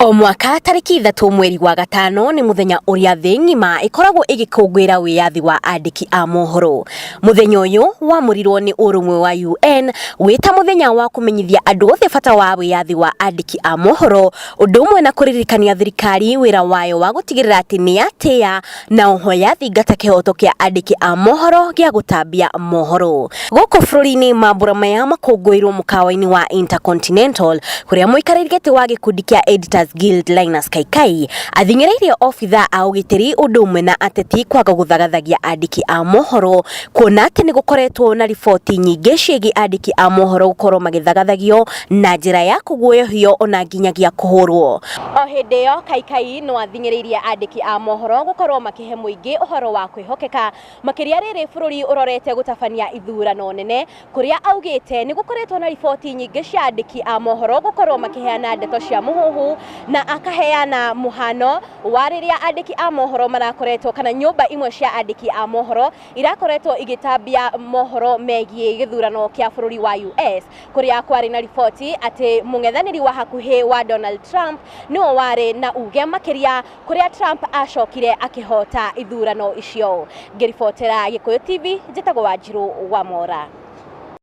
O mwaka tariki ithatu mweri wa gatano ni muthenya uria thi ngima ikoragwo igikungwira wiathi wa andiki a mohoro. Muthenya uyu wamurirwo ni urumwe wa UN wita muthenya wa kumenyithia andu othe bata wa wiathi wa andiki a mohoro, undu umwe na kuririkania thirikari wira wayo wa gutigirira ati ni atia na oho yathingata kihoto kia andiki a mohoro gia gutambia mohoro. Guku bururi-ini mambura maya makungwirwo mukawa-ini wa Intercontinental kuria muikariri giti wa gikundi kia Editors Guild Linus Kaikai athingireirie ofitha a ugitiri undu umwe na ateti kwaga guthagathagia andiki a mohoro, kuona ati ni gukoretwo na riboti nyingi ciegi andiki a mohoro gukorwo magithagathagio na njira ya kuguoyohio ona nginyagia kuhurwo. O hindi yo Kaikai no athingireirie andiki a mohoro gukorwo makihe muingi uhoro wa kwihokeka makiria riri bururi urorete gutabania ithurano nene, kuria augite ni gukoretwo na riboti nyingi cia andiki a mohoro gukorwo makiheana ndeto cia muhuhu na akaheana muhano wa riria andiki a mohoro marakoretwo kana nyumba imwe cia andiki a mohoro irakoretwo igitambia mohoro megie githurano kia bururi wa US, kuria kwari na riboti ati mungethaniri wa hakuhi wa Donald Trump no wari na uge makiria kuria Trump acokire akihota ithurano icio. Ngiribotera Gikuyu TV, njitagwo Wanjiru wa Mora.